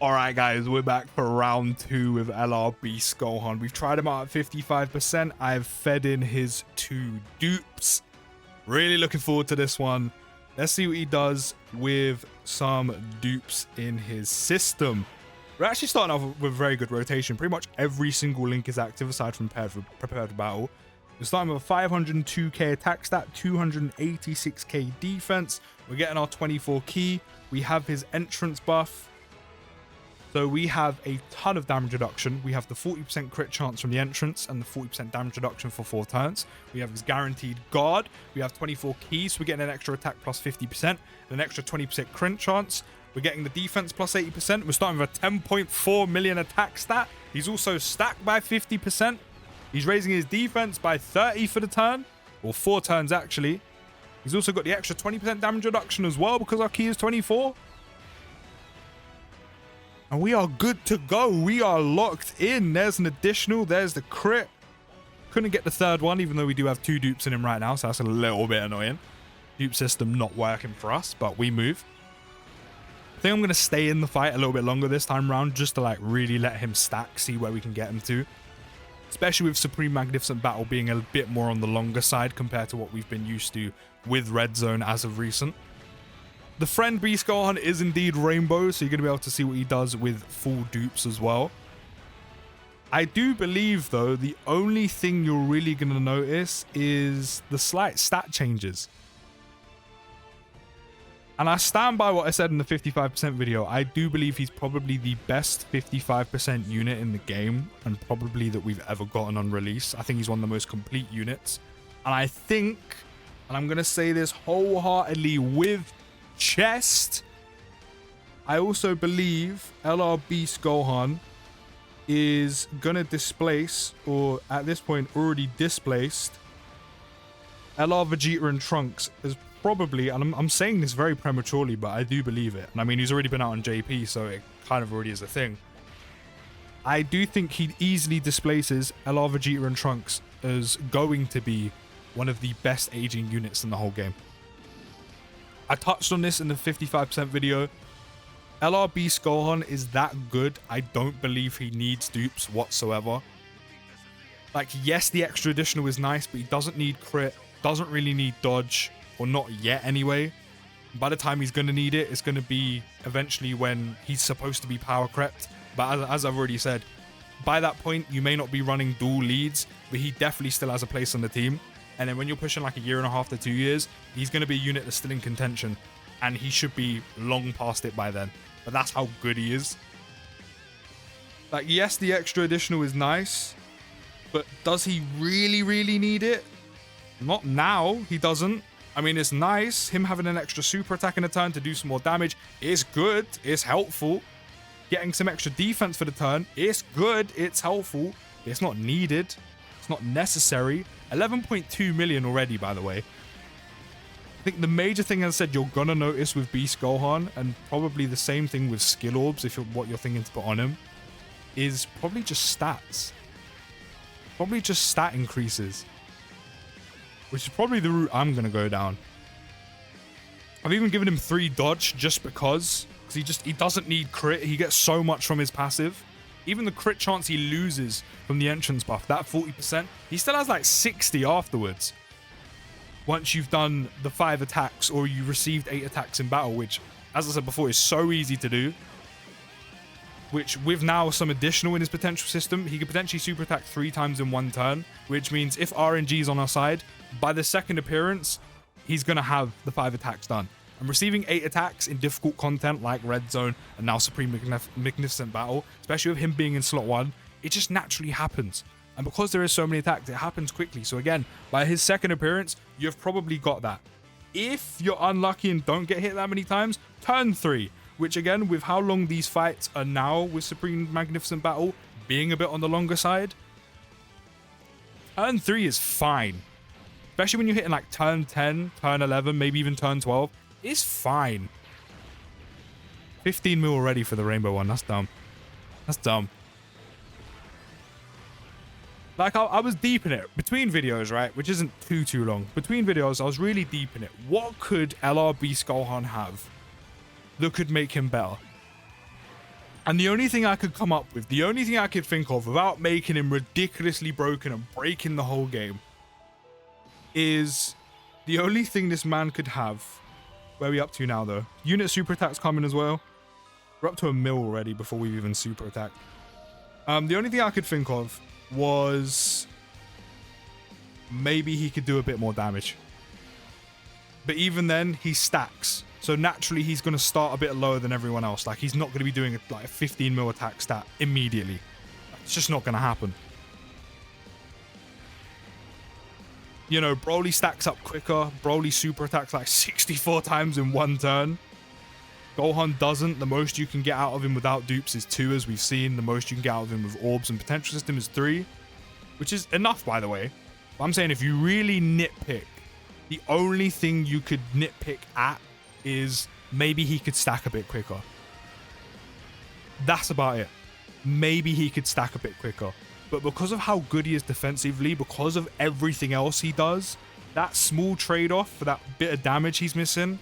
All right, guys, we're back for round 2 with LR Beast Gohan. We've tried him out at 55%. I've fed in his 2 dupes. Really looking forward to this one. Let's see what he does with some dupes in his system. We're actually starting off with very good rotation. Pretty much every single link is active aside from prepared for battle. We're starting with a 502k attack stat, 286k defense. We're getting our 24 key. We have his entrance buff. So we have a ton of damage reduction. We have the 40% crit chance from the entrance and the 40% damage reduction for 4 turns. We have his guaranteed guard. We have 24 keys. So we're getting an extra attack plus 50% and an extra 20% crit chance. We're getting the defense plus 80%. We're starting with a 10.4 million attack stat. He's also stacked by 50%. He's raising his defense by 30 for the turn, or 4 turns actually. He's also got the extra 20% damage reduction as well because our key is 24. And we are good to go. We are locked in. There's an additional. There's the crit. Couldn't get the third one, even though we do have 2 dupes in him right now. So that's a little bit annoying. Dupe system not working for us, but we move. I think I'm going to stay in the fight a little bit longer this time around, just to like really let him stack, see where we can get him to. Especially with Supreme Magnificent Battle being a bit more on the longer side compared to what we've been used to with Red Zone as of recent. The friend Beast Gohan is indeed Rainbow, so you're going to be able to see what he does with full dupes as well. I do believe, though, the only thing you're really going to notice is the slight stat changes. And I stand by what I said in the 55% video. I do believe he's probably the best 55% unit in the game, and probably that we've ever gotten on release. I think he's one of the most complete units. And I think, and I'm going to say this wholeheartedly with chest, I also believe LR Beast Gohan is gonna displace, or at this point already displaced, LR Vegeta and Trunks as probably, and I'm saying this very prematurely, but I do believe it. And I mean, he's already been out on JP, so it kind of already is a thing. I do think he easily displaces LR Vegeta and Trunks as going to be one of the best aging units in the whole game. I touched on this in the 55% video. LR Beast Gohan is that good. I don't believe he needs dupes whatsoever. Like, yes, the extra additional is nice, but he doesn't need crit, doesn't really need dodge, or not yet anyway. By the time he's going to need it, it's going to be eventually when he's supposed to be power crept. But as I've already said, by that point, you may not be running dual leads, but he definitely still has a place on the team. And then when you're pushing like 1.5 to 2 years, he's going to be a unit that's still in contention. And he should be long past it by then. But that's how good he is. Like, yes, the extra additional is nice. But does he really, really need it? Not now. He doesn't. I mean, it's nice. Him having an extra super attack in a turn to do some more damage is good. It's helpful. Getting some extra defense for the turn. It's good. It's helpful. It's not needed. It's not necessary. 11.2 million already, by the way. I think the major thing, as I said, you're gonna notice with Beast Gohan, and probably the same thing with skill orbs, if you're what you're thinking to put on him, is probably just stats. Probably just stat increases. Which is probably the route I'm gonna go down. I've even given him 3 dodge just because he doesn't need crit. He gets so much from his passive. Even the crit chance he loses from the entrance buff, that 40%, he still has like 60 afterwards. Once you've done the 5 attacks or you received 8 attacks in battle, which, as I said before, is so easy to do. Which, with now some additional in his potential system, he could potentially super attack 3 times in 1 turn, which means if RNG is on our side, by the second appearance, he's going to have the 5 attacks done. And receiving 8 attacks in difficult content like Red Zone and now Supreme Magnificent Battle, especially with him being in slot 1, it just naturally happens. And because there is so many attacks, it happens quickly. So again, by his second appearance, you've probably got that. If you're unlucky and don't get hit that many times, turn 3. Which again, with how long these fights are now with Supreme Magnificent Battle being a bit on the longer side, turn 3 is fine. Especially when you're hitting like turn 10, turn 11, maybe even turn 12. It's fine. 15 mil already for the rainbow one. That's dumb. That's dumb. Like, I was deep in it. Between videos, right? Which isn't too long. Between videos, I was really deep in it. What could LR Beast Gohan have that could make him better? And the only thing I could come up with, the only thing I could think of without making him ridiculously broken and breaking the whole game, is the only thing this man could have. Where are we up to now, though? Unit super attacks coming as well. We're up to 1 mil already before we've even super attacked. The only thing I could think of was maybe he could do a bit more damage. But even then, he stacks. So naturally, he's going to start a bit lower than everyone else. Like, he's not going to be doing like a 15 mil attack stat immediately. It's just not going to happen. You know, Broly stacks up quicker. Broly super attacks like 64 times in 1 turn. Gohan doesn't. The most you can get out of him without dupes is 2, as we've seen. The most you can get out of him with orbs and potential system is 3, which is enough, by the way. But I'm saying if you really nitpick, the only thing you could nitpick at is maybe he could stack a bit quicker. That's about it. Maybe he could stack a bit quicker. But because of how good he is defensively, because of everything else he does, that small trade-off for that bit of damage he's missing,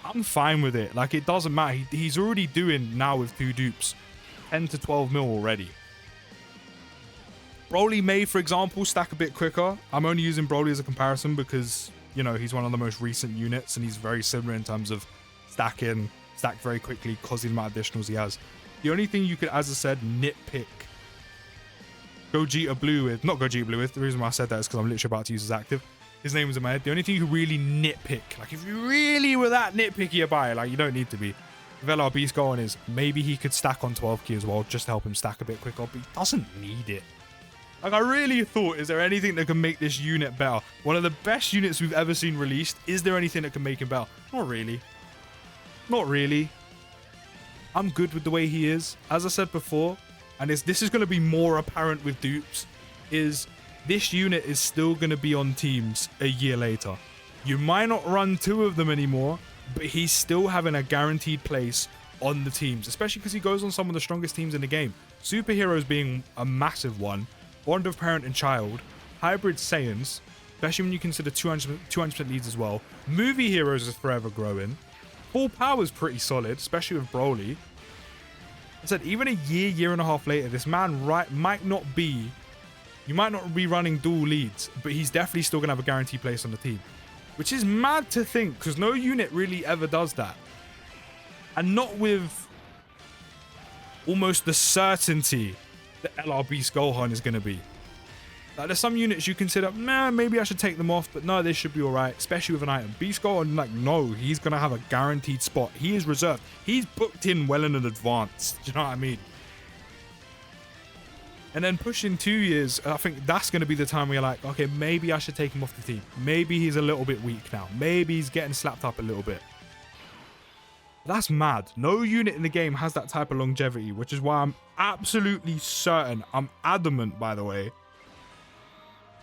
I'm fine with it. Like, it doesn't matter. He's already doing, now with 2 dupes, 10 to 12 mil already. Broly may, for example, stack a bit quicker. I'm only using Broly as a comparison because, you know, he's one of the most recent units and he's very similar in terms of stack very quickly because of the amount of additionals he has. The only thing you could, as I said, nitpick Gogeta Blue with, not Gogeta Blue with, the reason why I said that is because I'm literally about to use his active. His name was in my head. The only thing you could really nitpick, like if you really were that nitpicky about it, like you don't need to be, with LR Beast going is maybe he could stack on 12 key as well, just to help him stack a bit quicker, but he doesn't need it. Like, I really thought, is there anything that can make this unit better? One of the best units we've ever seen released. Is there anything that can make him better? Not really. Not really. I'm good with the way he is. As I said before, and this is going to be more apparent with dupes, is this unit is still going to be on teams a year later. You might not run 2 of them anymore, but he's still having a guaranteed place on the teams, especially because he goes on some of the strongest teams in the game. Superheroes being a massive one. Bond of Parent and Child, Hybrid Saiyans, especially when you consider 200% leads as well. Movie Heroes is forever growing. Full Power is pretty solid, especially with Broly. I said, even a year and a half later, this man might not be running dual leads, but he's definitely still going to have a guaranteed place on the team. Which is mad to think, because no unit really ever does that. And not with almost the certainty that LR Beast Gohan is going to be. Like, there's some units you consider, nah, maybe I should take them off, but no, they should be alright, especially with an item. Beast Gohan, like, no, he's going to have a guaranteed spot. He is reserved. He's booked in well in advance. Do you know what I mean? And then pushing 2 years, I think that's going to be the time where you're like, okay, maybe I should take him off the team. Maybe he's a little bit weak now. Maybe he's getting slapped up a little bit. That's mad. No unit in the game has that type of longevity, which is why I'm absolutely certain, I'm adamant, by the way,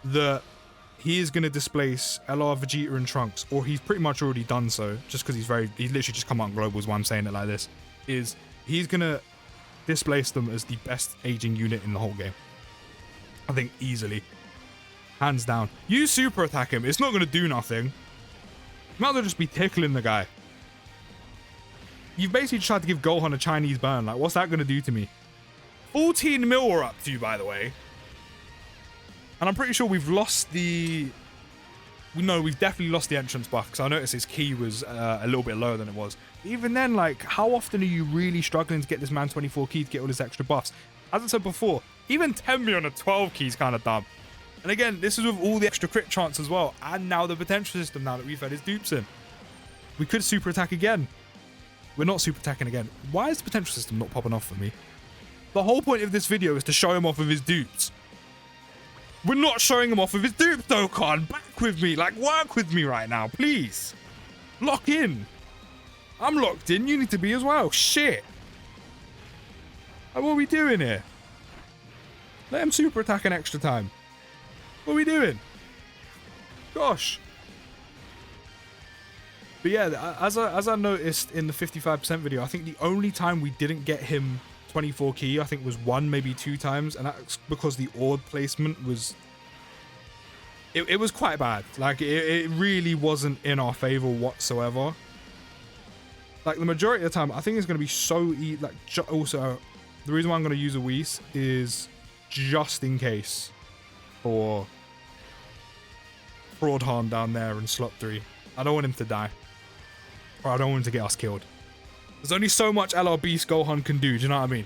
that he is going to displace LR, Vegeta, and Trunks, or he's pretty much already done so, just because he's literally just come out on global is why I'm saying it like this, is he's going to displace them as the best aging unit in the whole game. I think easily. Hands down. You super attack him. It's not going to do nothing. Might as well just be tickling the guy. You've basically tried to give Gohan a Chinese burn. Like, what's that going to do to me? 14 mil we're up to, by the way. And I'm pretty sure we've lost the... No, we've definitely lost the entrance buff, because I noticed his key was a little bit lower than it was. Even then, like, how often are you really struggling to get this man 24 key to get all his extra buffs? As I said before, even 10 mil on a 12 key is kind of dumb. And again, this is with all the extra crit chance as well. And now the potential system now that we've had his dupes in. We could super attack again. We're not super attacking again. Why is the potential system not popping off for me? The whole point of this video is to show him off with his dupes. We're not showing him off with his dupes, Dokkan. Back with me. Like, work with me right now, please. Lock in. I'm locked in. You need to be as well. Shit. Like, what are we doing here? Let him super attack in extra time. What are we doing? Gosh. But yeah, as I noticed in the 55% video, I think the only time we didn't get him 24 key, I think was 1, maybe 2 times, and that's because the orb placement was... It was quite bad. Like, it really wasn't in our favor whatsoever. Like the majority of the time, I think it's going to be so easy. Like also, the reason why I'm going to use a Whis is just in case for Fraudhan down there in slot 3. I don't want him to die. Or I don't want him to get us killed. There's only so much LR Beast Gohan can do, do you know what I mean?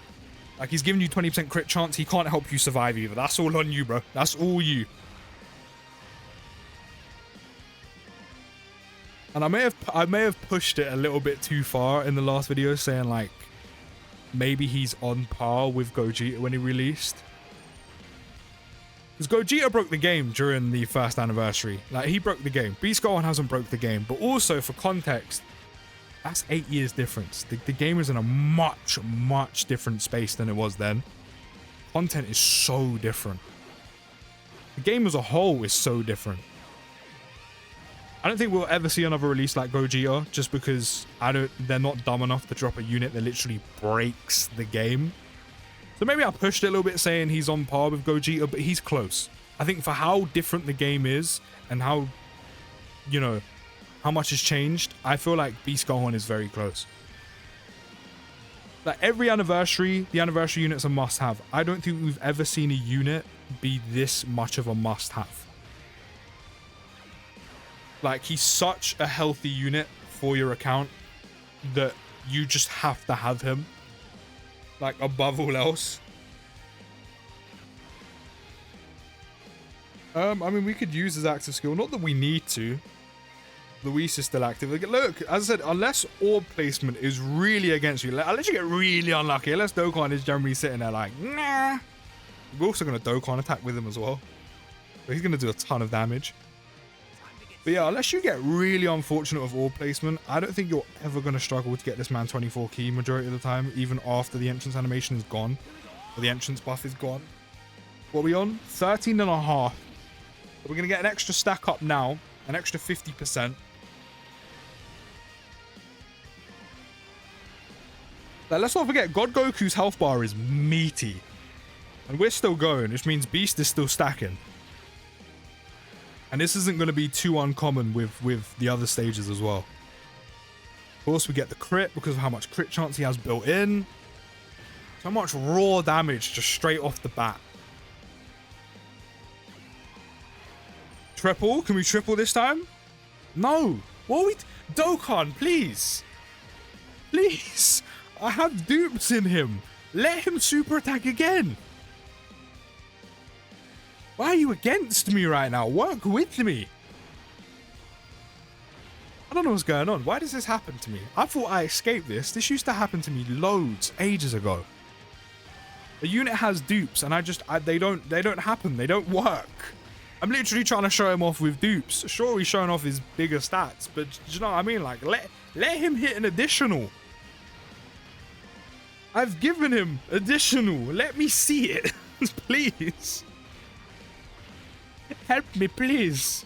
Like, he's giving you 20% crit chance, he can't help you survive either. That's all on you, bro. That's all you. And I may have pushed it a little bit too far in the last video, saying like maybe he's on par with Gogeta when he released. Because Gogeta broke the game during the first anniversary. Like, he broke the game. Beast Gohan hasn't broke the game. But also, for context, that's 8 years difference. The game is in a much, much different space than it was then. Content is so different. The game as a whole is so different. I don't think we'll ever see another release like Gogeta, just because they're not dumb enough to drop a unit that literally breaks the game. So maybe I pushed it a little bit saying he's on par with Gogeta, but he's close. I think for how different the game is and how, you know, how much has changed, I feel like Beast Gohan is very close. Like every anniversary, the anniversary unit's a must-have. I don't think we've ever seen a unit be this much of a must-have. Like, he's such a healthy unit for your account that you just have to have him. Like, above all else. I mean, we could use his active skill. Not that we need to. Luis is still active. Look, as I said, unless orb placement is really against you, unless you get really unlucky, unless Dokkan is generally sitting there like, nah. We're also going to Dokkan attack with him as well. But he's going to do a ton of damage. But yeah, unless you get really unfortunate with orb placement, I don't think you're ever going to struggle to get this man 24 key majority of the time, even after the entrance animation is gone. Or the entrance buff is gone. What are we on? 13.5. We're going to get an extra stack up now. An extra 50%. Now, let's not forget, God Goku's health bar is meaty. And we're still going, which means Beast is still stacking. And this isn't going to be too uncommon with the other stages as well. Of course, we get the crit because of how much crit chance he has built in. So much raw damage just straight off the bat. Triple? Can we triple this time? No. What are we... Dokkan, please. Please. I have dupes in him. Let him super attack again. Why are you against me right now? Work with me. I don't know what's going on. Why does this happen to me? I thought I escaped this. This used to happen to me loads, ages ago. The unit has dupes and they don't happen. They don't work. I'm literally trying to show him off with dupes. Sure, he's showing off his bigger stats, but do you know what I mean? Like, let him hit an additional. I've given him additional. Let me see it. Please. Help me, please.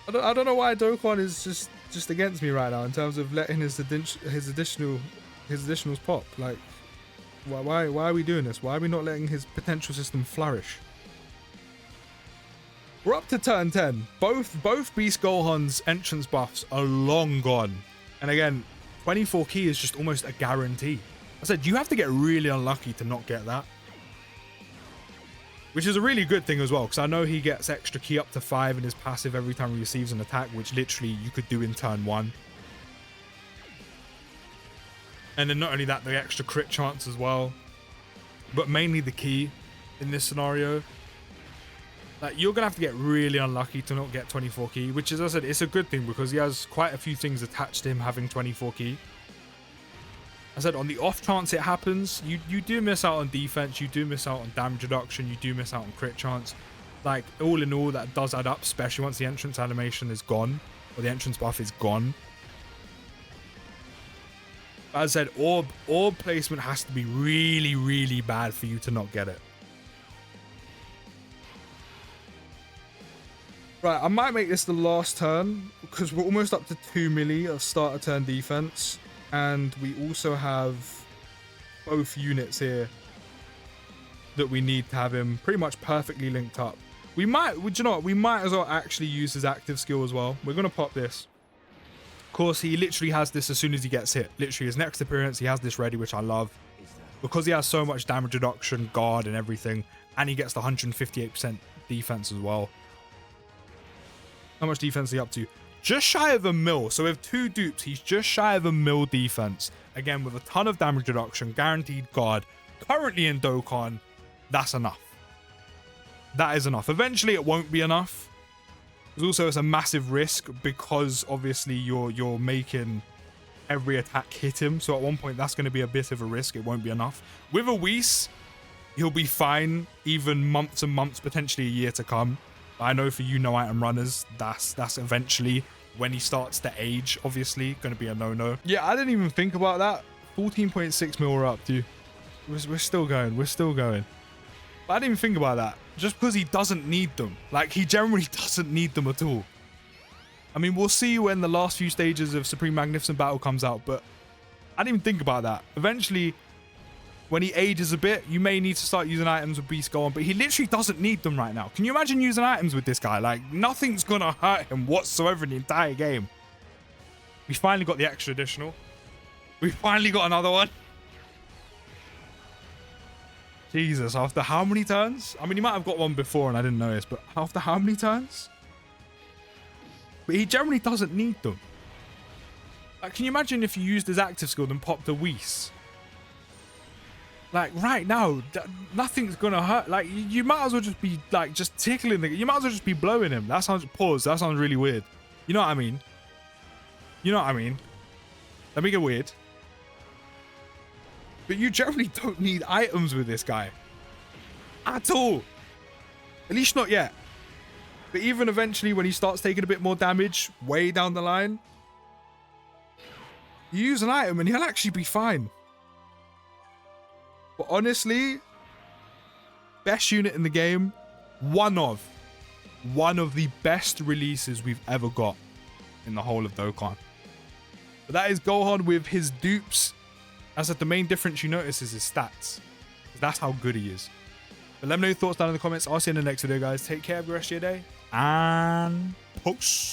I don't know why Dokkan is just against me right now in terms of letting his additionals pop. Like, why are we doing this? Why are we not letting his potential system flourish? We're up to turn 10. Both Beast Gohan's entrance buffs are long gone. And again, 24 key is just almost a guarantee. I said, you have to get really unlucky to not get that. Which is a really good thing as well, because I know he gets extra key up to 5 in his passive every time he receives an attack, which literally you could do in turn 1. And then not only that, the extra crit chance as well. But mainly the key in this scenario. Like, you're going to have to get really unlucky to not get 24 key, which, as I said, it's a good thing because he has quite a few things attached to him having 24 key. I said, on the off chance it happens, you do miss out on defense, you do miss out on damage reduction, you do miss out on crit chance. Like, all in all, that does add up, especially once the entrance animation is gone, or the entrance buff is gone. But as I said, orb placement has to be really, really bad for you to not get it. Right, I might make this the last turn, because we're almost up to 2 milli of starter turn defense. And we also have both units here that we need to have him pretty much perfectly linked up. We might, do you know what? We might as well actually use his active skill as well. We're going to pop this. Of course, he literally has this as soon as he gets hit. Literally, his next appearance, he has this ready, which I love. Because he has so much damage reduction, guard, and everything. And he gets the 158% defense as well. How much defense is he up to? Just shy of a mil. So with 2 dupes, he's just shy of a mil defense. Again, with a ton of damage reduction, guaranteed guard. Currently in Dokkan, that's enough. That is enough. Eventually, it won't be enough. There's also, it's a massive risk because obviously you're making every attack hit him. So at one point, that's going to be a bit of a risk. It won't be enough. With a Whis, he'll be fine even months and months, potentially a year to come. I know for you no item runners, that's eventually when he starts to age, obviously, going to be a no-no. Yeah, I didn't even think about that. 14.6 mil we're up to. We're still going. We're still going. But I didn't even think about that. Just because he doesn't need them. Like, he generally doesn't need them at all. I mean, we'll see when the last few stages of Supreme Magnificent Battle comes out, but I didn't even think about that. Eventually, when he ages a bit, you may need to start using items with Beast Gohan, but he literally doesn't need them right now. Can you imagine using items with this guy? Like, nothing's going to hurt him whatsoever in the entire game. We finally got the extra additional. We finally got another one. Jesus, after how many turns? I mean, he might have got one before and I didn't notice, but after how many turns? But he generally doesn't need them. Like, can you imagine if you used his active skill and popped a Whis? Like, right now, nothing's gonna hurt. Like, you might as well just be, like, just tickling the... You might as well just be blowing him. That sounds... Pause. That sounds really weird. You know what I mean? You know what I mean? Let me get weird. But you generally don't need items with this guy. At all. At least not yet. But even eventually when he starts taking a bit more damage, way down the line, you use an item and he'll actually be fine. But honestly, best unit in the game. One of the best releases we've ever got in the whole of Dokkan. But that is Gohan with his dupes. As I said, the main difference you notice is his stats. That's how good he is. But let me know your thoughts down in the comments. I'll see you in the next video, guys. Take care of the rest of your day. And peace.